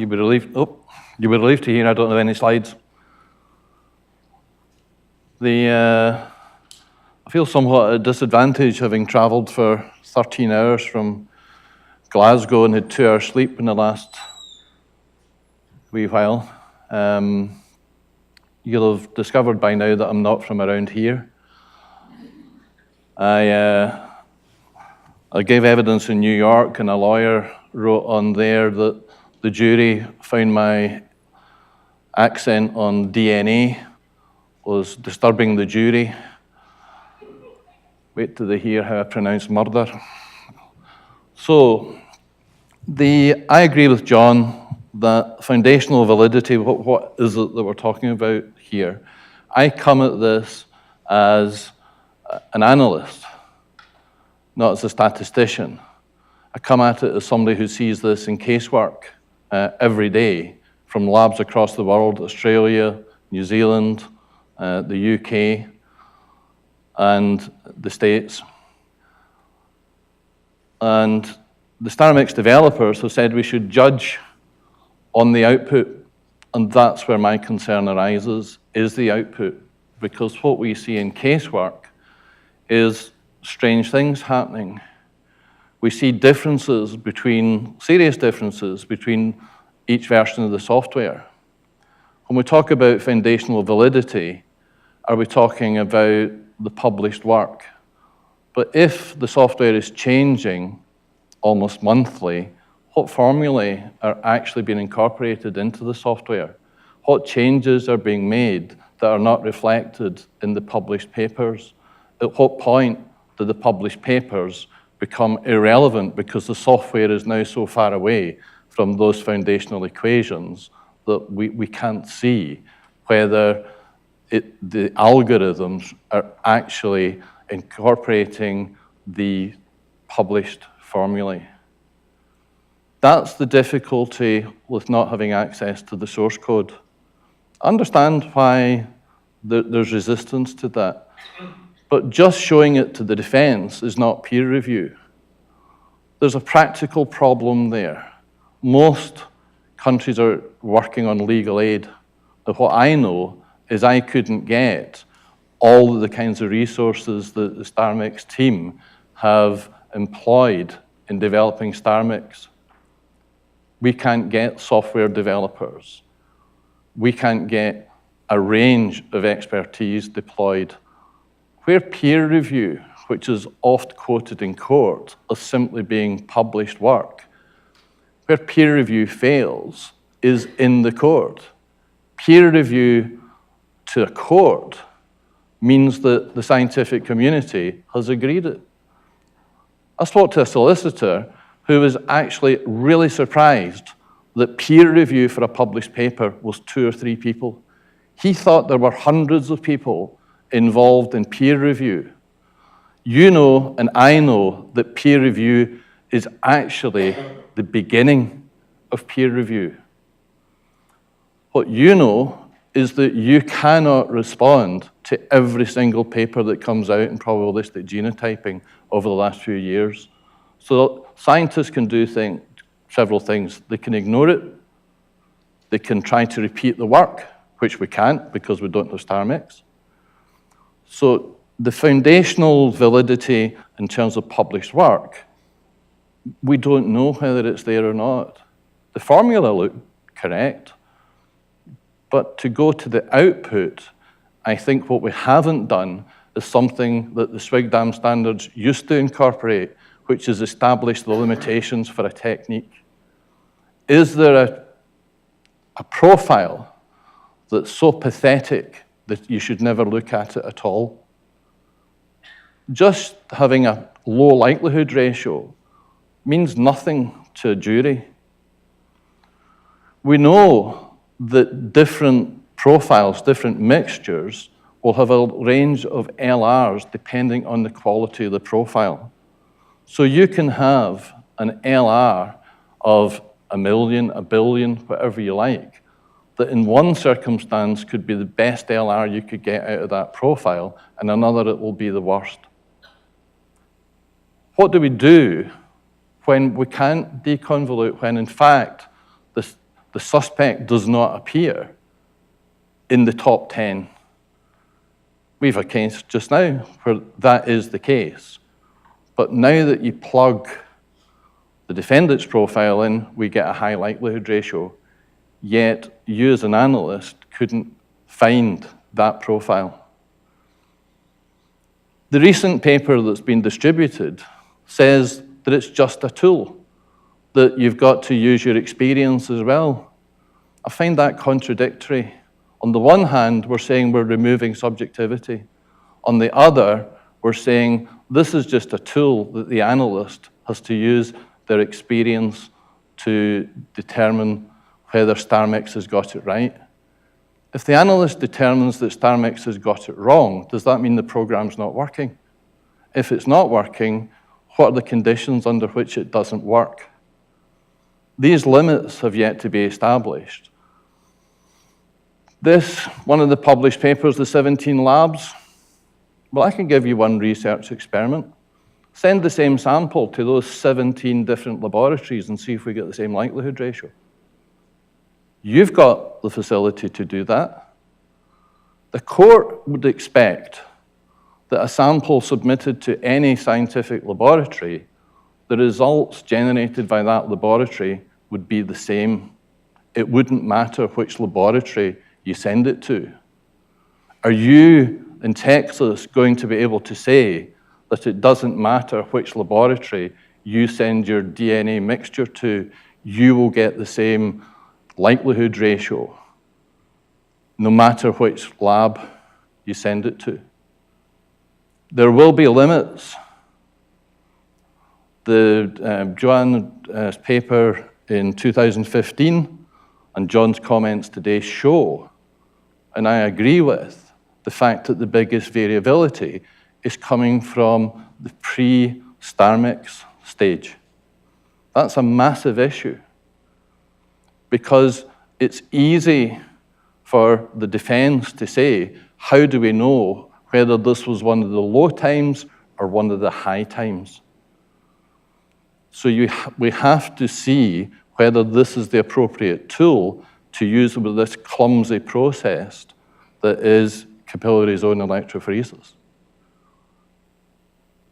you'll be relieved to hear I don't have any slides. I feel somewhat at a disadvantage having travelled for 13 hours from Glasgow and had 2 hours sleep in the last wee while. You'll have discovered by now that I'm not from around here. I gave evidence in New York, and a lawyer wrote on there that the jury found my accent on DNA was disturbing the jury. Wait till they hear how I pronounce murder. So, I agree with John that foundational validity, what is it that we're talking about here? I come at this as an analyst, not as a statistician. I come at it as somebody who sees this in casework every day from labs across the world, Australia, New Zealand, the UK, and the States. And the STRmix developers have said we should judge on the output, and that's where my concern arises, is the output. Because what we see in casework is strange things happening. We see serious differences between each version of the software. When we talk about foundational validity, are we talking about the published work? But if the software is changing almost monthly, what formulae are actually being incorporated into the software? What changes are being made that are not reflected in the published papers? At what point do the published papers become irrelevant because the software is now so far away from those foundational equations that we can't see whether the algorithms are actually incorporating the published formulae? That's the difficulty with not having access to the source code. I understand why there's resistance to that, but just showing it to the defense is not peer review. There's a practical problem there. Most countries are working on legal aid. But what I know is I couldn't get all of the kinds of resources that the STRmix team have employed in developing STRmix. We can't get software developers. We can't get a range of expertise deployed. Where peer review, which is oft quoted in court as simply being published work, where peer review fails is in the court. Peer review to a court means that the scientific community has agreed it. I spoke to a solicitor who was actually really surprised that peer review for a published paper was 2 or 3 people. He thought there were hundreds of people involved in peer review. You know, and I know that peer review is actually the beginning of peer review. What you know is that you cannot respond to every single paper that comes out in probabilistic genotyping over the last few years. So scientists can do several things. They can ignore it. They can try to repeat the work, which we can't because we don't have STRmix. So the foundational validity in terms of published work, we don't know whether it's there or not. The formula look correct, but to go to the output, I think what we haven't done is something that the SWGDAM standards used to incorporate, which is establish the limitations for a technique. Is there a profile that's so pathetic that you should never look at it at all? Just having a low likelihood ratio means nothing to a jury. We know that different profiles, different mixtures, will have a range of LRs depending on the quality of the profile. So you can have an LR of 1 million, 1 billion, whatever you like, that in one circumstance could be the best LR you could get out of that profile, and another it will be the worst. What do we do when we can't deconvolute, when in fact the suspect does not appear in the top 10. We have a case just now where that is the case. But now that you plug the defendant's profile in, we get a high likelihood ratio, yet you as an analyst couldn't find that profile. The recent paper that's been distributed says that it's just a tool, that you've got to use your experience as well. I find that contradictory. On the one hand, we're saying we're removing subjectivity. On the other, we're saying this is just a tool that the analyst has to use their experience to determine whether STRmix has got it right. If the analyst determines that STRmix has got it wrong, does that mean the program's not working? If it's not working, what are the conditions under which it doesn't work? These limits have yet to be established. One of the published papers, the 17 labs, well, I can give you one research experiment. Send the same sample to those 17 different laboratories and see if we get the same likelihood ratio. You've got the facility to do that. The court would expect that a sample submitted to any scientific laboratory, the results generated by that laboratory would be the same. It wouldn't matter which laboratory you send it to. Are you in Texas going to be able to say that it doesn't matter which laboratory you send your DNA mixture to, you will get the same likelihood ratio, no matter which lab you send it to? There will be limits. Joanne's paper in 2015 and John's comments today show, and I agree with, the fact that the biggest variability is coming from the pre-STRmix stage. That's a massive issue because it's easy for the defense to say, how do we know whether this was one of the low times or one of the high times? So we have to see whether this is the appropriate tool to use with this clumsy process that is capillary zone electrophoresis.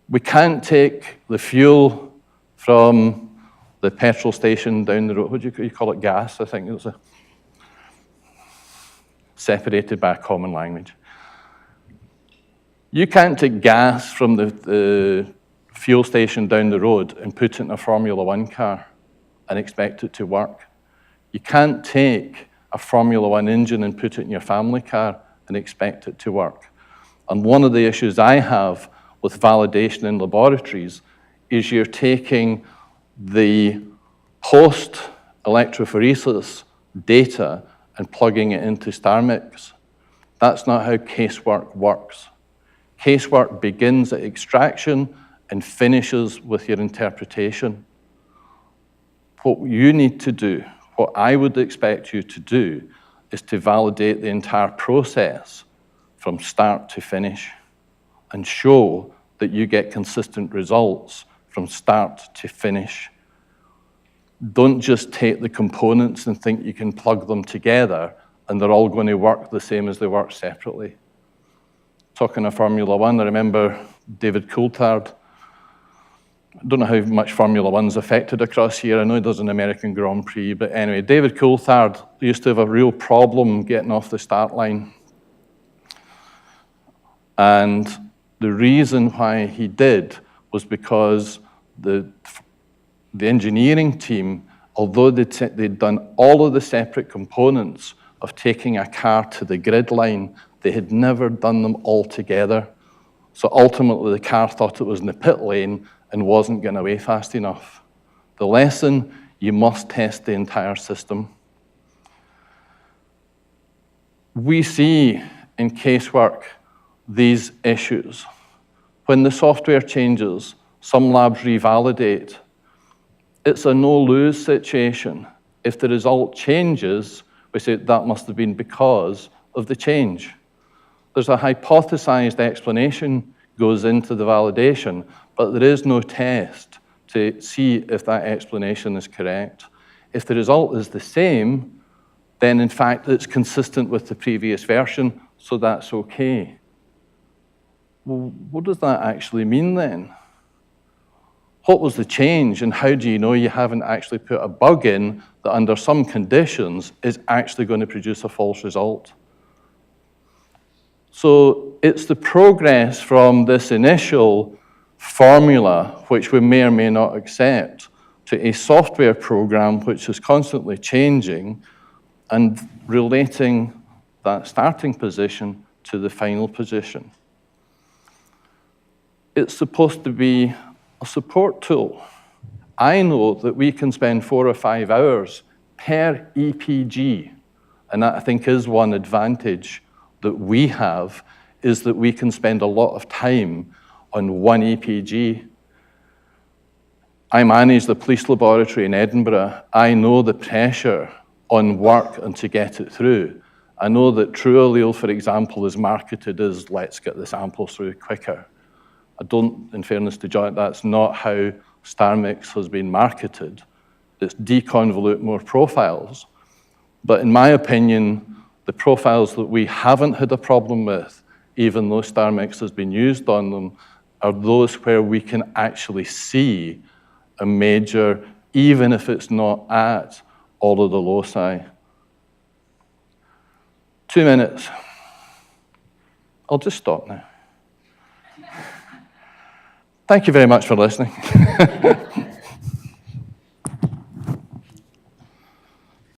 We can't take the fuel from the petrol station down the road. What do you call it? Gas, I think. It's separated by a common language. You can't take gas from the fuel station down the road and put it in a Formula One car and expect it to work. You can't take a Formula One engine and put it in your family car and expect it to work. And one of the issues I have with validation in laboratories is you're taking the post-electrophoresis data and plugging it into STRmix. That's not how casework works. Casework begins at extraction and finishes with your interpretation. What you need to do, what I would expect you to do, is to validate the entire process from start to finish and show that you get consistent results from start to finish. Don't just take the components and think you can plug them together and they're all going to work the same as they work separately. Talking of Formula One, I remember David Coulthard. I don't know how much Formula One's affected across here. I know there's an American Grand Prix, but anyway, David Coulthard used to have a real problem getting off the start line. And the reason why he did was because the engineering team, although they'd done all of the separate components of taking a car to the grid line, they had never done them all together. So ultimately, the car thought it was in the pit lane and wasn't getting away fast enough. The lesson, you must test the entire system. We see in casework these issues. When the software changes, some labs revalidate. It's a no-lose situation. If the result changes, we say that must have been because of the change. There's a hypothesized explanation goes into the validation, but there is no test to see if that explanation is correct. If the result is the same, then in fact it's consistent with the previous version, so that's okay. Well, what does that actually mean then? What was the change, and how do you know you haven't actually put a bug in that under some conditions is actually going to produce a false result? So it's the progress from this initial formula, which we may or may not accept, to a software program which is constantly changing and relating that starting position to the final position. It's supposed to be a support tool. I know that we can spend 4 or 5 hours per EPG, and that I think is one advantage that we have, is that we can spend a lot of time on one EPG. I manage the police laboratory in Edinburgh. I know the pressure on work and to get it through. I know that True Allele, for example, is marketed as let's get the samples through quicker. I don't, in fairness to John, that's not how STRmix has been marketed. It's deconvolute more profiles. But in my opinion, the profiles that we haven't had a problem with, even though STRmix has been used on them, are those where we can actually see a major, even if it's not at all of the loci. 2 minutes. I'll just stop now. Thank you very much for listening.